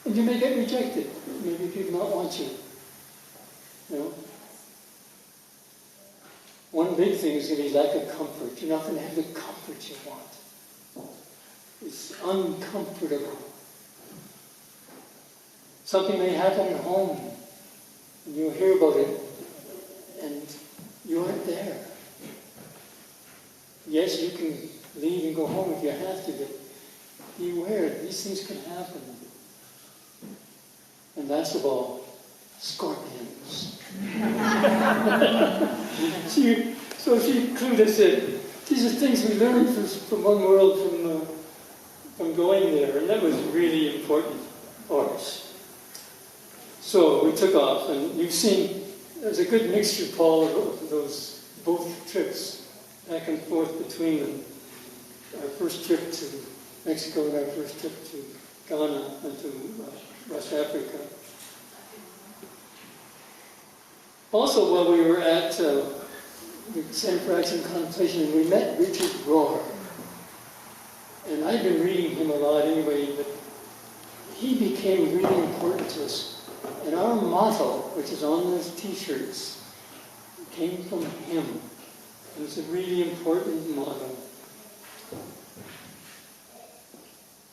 And you may get rejected. Maybe people not want you. You know? One big thing is going to be lack of comfort. You're not going to have the comfort you want. It's uncomfortable. Something may happen at home, and you'll hear about it, and you aren't there. Yes, you can leave and go home if you have to, but beware, these things can happen. And last of all, scorpions. So she included said, these are things we learned from One World, from going there, and that was really important for us. So we took off, and you've seen, there's a good mixture, Paul, of those both trips, back and forth between them. Our first trip to Mexico and our first trip to Ghana and to West Africa. Also, while we were at the Center for Action and Contemplation, we met Richard Rohr. And I've been reading him a lot anyway, but he became really important to us. And our motto, which is on those t-shirts, came from him. It was a really important motto.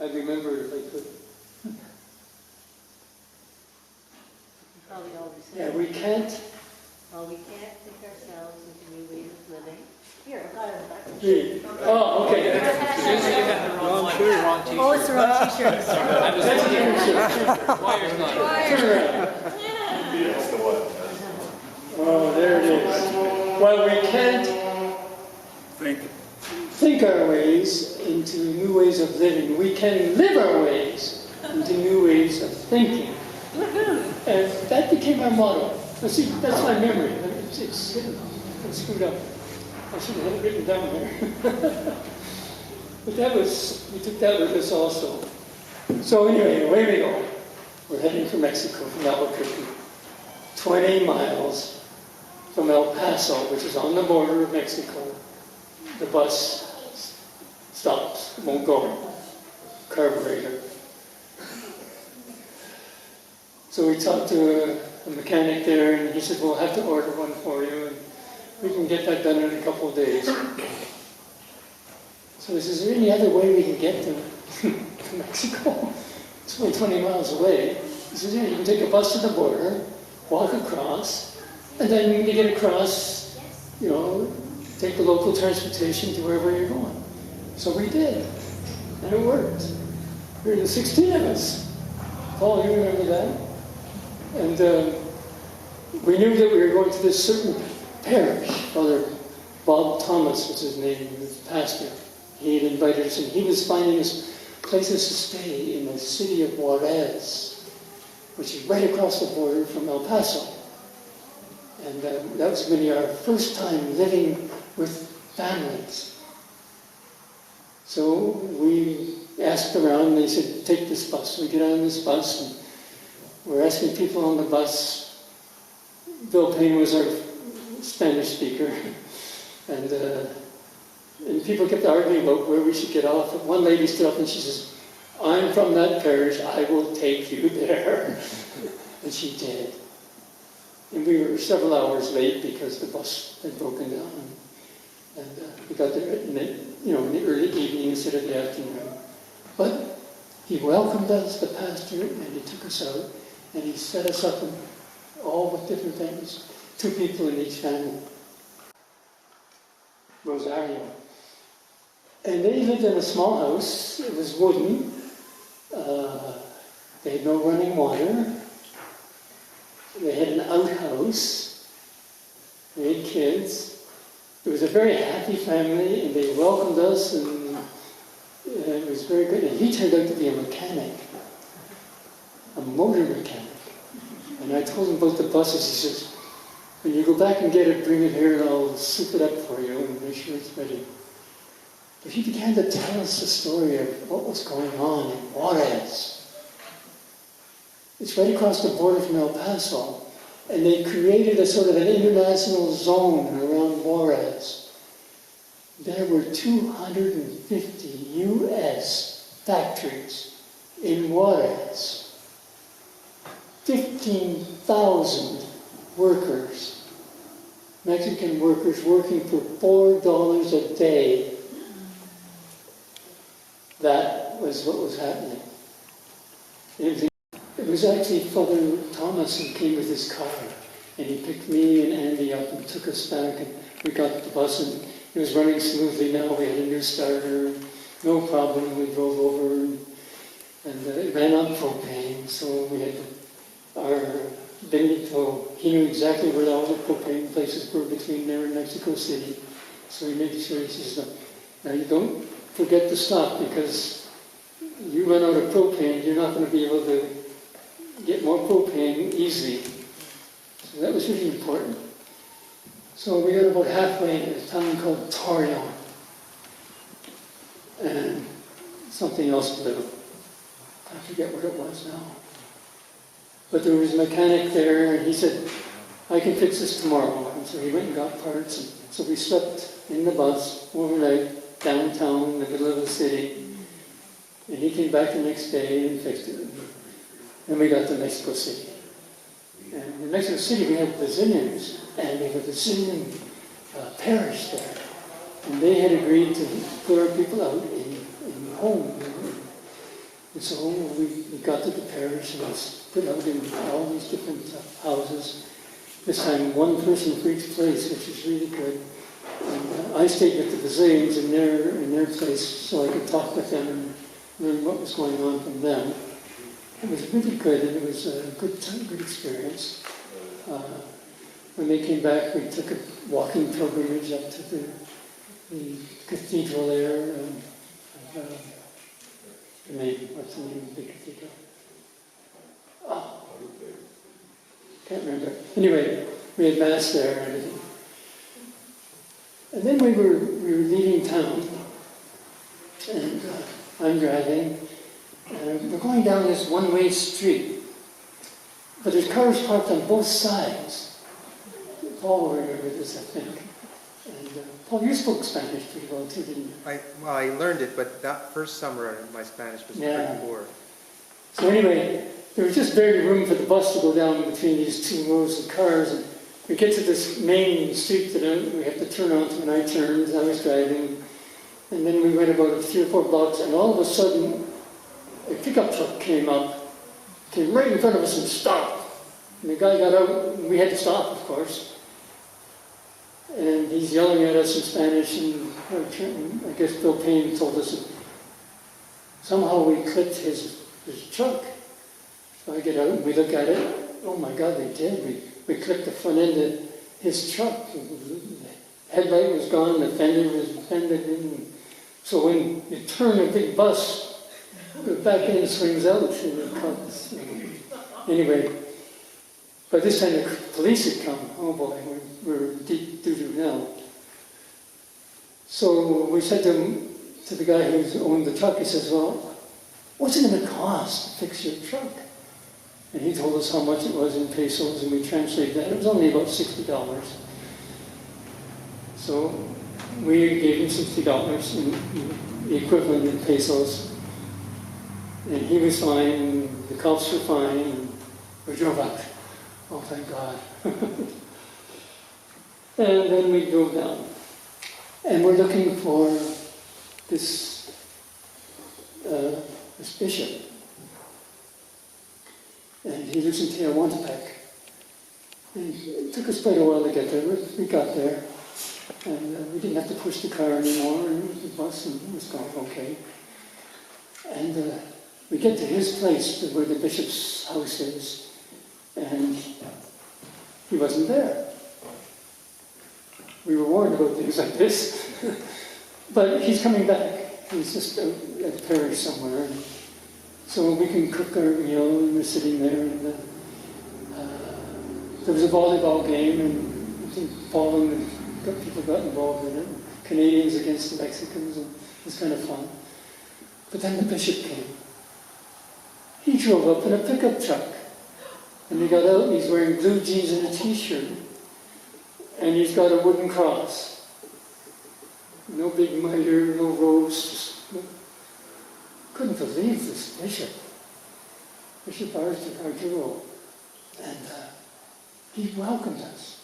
I'd remember it if I could. Probably always Yeah, we can't. Well, we can't think ourselves into new ways of living. Here, I've got it back. Read. Oh, okay. Wrong shirt, wrong t-shirt. Oh, it's the wrong t-shirt. That's a different shirt. Wire's not. Turn around. Oh, there it is. Well, we can't think our ways into new ways of living. We can live our ways into new ways of thinking. And that became our motto. Now, see, that's my memory. It's screwed up. I should have had it written down there. But we took that with us also. So anyway, away we go. We're heading for Mexico, from Albuquerque. 20 miles from El Paso, which is on the border of Mexico. The bus stops, won't go. Carburetor. So we talked to a mechanic there, and he said, we'll have to order one for you, and we can get that done in a couple of days. So he says, is there any other way we can get to Mexico? It's only 20 miles away. He says, yeah, you can take a bus to the border, walk across, and then when you get across, you know, take the local transportation to wherever you're going. So we did, and it worked. There were 16 of us. Paul, you remember that? And we knew that we were going to this certain parish. Father Bob Thomas was his name, he was pastor. He had invited us, and he was finding us places to stay in the city of Juarez, which is right across the border from El Paso. And that was going to be our first time living with families. So we asked around, and they said, take this bus. So we get on this bus, and we're asking people on the bus. Bill Payne was our Spanish speaker. And people kept arguing about where we should get off. And one lady stood up and she says, I'm from that parish, I will take you there. And she did. And we were several hours late because the bus had broken down. And we got there in the early evening instead of the afternoon. But he welcomed us, the pastor, and he took us out. And he set us up in all with different things. 2 people in each family. Rosario. And they lived in a small house. It was wooden. They had no running water. They had an outhouse. They had kids. It was a very happy family, and they welcomed us, and it was very good. And he turned out to be a mechanic, a motor mechanic. And I told him about the buses. He says, when you go back and get it, bring it here, and I'll soup it up for you and make sure it's ready. But he began to tell us the story of what was going on in Juarez. It's right across the border from El Paso, and they created a sort of an international zone around Juarez. There were 250 U.S. factories in Juarez. 13,000 workers, Mexican workers working for $4 a day. That was what was happening. It was actually Father Thomas who came with his car, and he picked me and Andy up and took us back, and we got the bus, and it was running smoothly now. We had a new starter, no problem. We drove over, and it ran on propane, so we had our Benito. He knew exactly where all the propane places were between there and Mexico City, so he made sure, he says, now you don't forget to stop, because you run out of propane, you're not going to be able to get more propane easily. So that was really important. So we got about halfway to a town called Torreon, and something else blew. I forget what it was now. But there was a mechanic there, and he said, I can fix this tomorrow. And so he went and got parts, and so we slept in the bus overnight downtown in the middle of the city. And he came back the next day and fixed it. And we got to Mexico City. And in Mexico City we have Brazilians, and we have a Brazilian parish there. And they had agreed to put our people out in home. And so we got to the parish and was put out in all these different houses. This time one person for each place, which is really good. And I stayed with the Brazilians in their place so I could talk with them and learn what was going on from them. It was really good, and it was a good experience. When they came back, we took a walking pilgrimage up to the cathedral there. What's the name of the cathedral? Oh, can't remember. Anyway, we had mass there and everything. And then we were leaving town, and I'm driving, and we're going down this one-way street, but there's cars parked on both sides. Paul will remember this, I think. And Paul, you spoke Spanish pretty well too, didn't you? I learned it, but that first summer my Spanish was pretty poor. So anyway, there was just barely room for the bus to go down between these two rows of cars, and we get to this main street that we have to turn onto, and I turned, I was driving, and then we went about 3 or 4 blocks, and all of a sudden, a pickup truck came right in front of us and stopped. And the guy got out, and we had to stop, of course. And he's yelling at us in Spanish, and I guess Bill Payne told us that somehow we clipped his truck. So I get out and we look at it. Oh my God, they did. We clipped the front end of his truck. The headlight was gone, the fender was bended in. So when you turn a big bus, the back end swings out and it comes. Anyway, by this time the police had come. Oh boy, we're deep doo-doo now. So we said to the guy who owned the truck, he says, well, what's it going to cost to fix your truck? And he told us how much it was in pesos, and we translated that. It was only about $60. So we gave him $60 in the equivalent in pesos. And he was fine, and the cops were fine, and we drove out. Oh, thank God. And then we drove down. And we're looking for this bishop. And he lives in Tehuantepec. And it took us quite a while to get there. We got there. And we didn't have to push the car anymore, and the bus, and it was going okay. And we get to his place, where the bishop's house is, and he wasn't there. We were warned about things like this. But he's coming back. He's just out at the parish somewhere. So we can cook our meal, and we're sitting there, and there was a volleyball game, and I think Paul and people got involved in it. Canadians against the Mexicans, and it was kind of fun. But then the bishop came. He drove up in a pickup truck, and he got out, and he's wearing blue jeans and a t-shirt, and he's got a wooden cross. No big mitre, no robes, just couldn't believe this bishop. Bishop Arturo. And he welcomed us.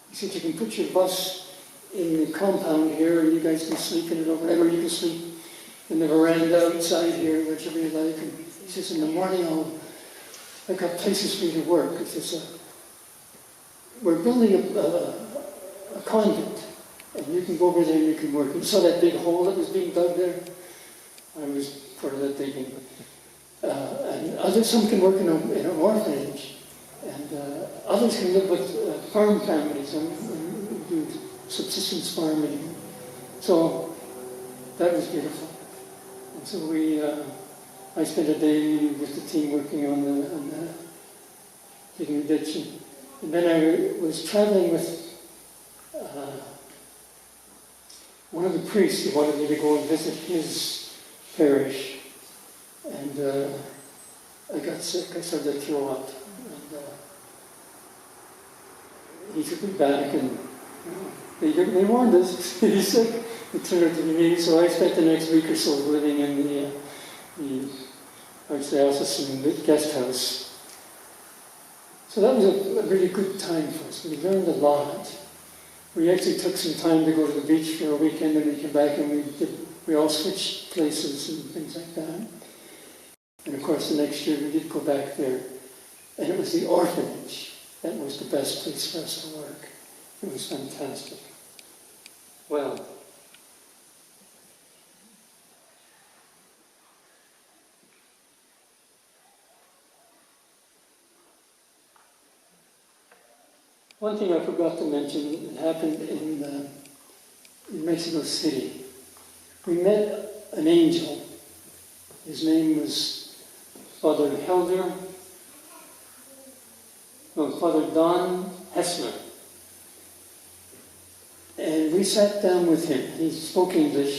He said, you can put your bus in the compound here, and you guys can sleep in it over there, or you can sleep in the veranda outside here, whichever you like. And he says, in the morning, I've got places for you to work. He says, we're building a convent, and you can go over there and you can work. You saw that big hole that was being dug there? I was part of that digging. And some can work in an orphanage, and others can live with farm families and do subsistence farming. So that was beautiful. And so I spent a day with the team working on the digging the ditch. And then I was traveling with one of the priests who wanted me to go and visit his parish. And I got sick. I started to throw up. And he took me back, and they warned us. He's sick. He turned out to be me. So I spent the next week or so living in I would say, also the guest house. So that was a really good time for us. We learned a lot. We actually took some time to go to the beach for a weekend, and we came back and we all switched places and things like that. And of course, the next year we did go back there. And it was the orphanage that was the best place for us to work. It was fantastic. Well, one thing I forgot to mention, it happened in Mexico City. We met an angel. His name was Father Don Hessler. And we sat down with him. He spoke English.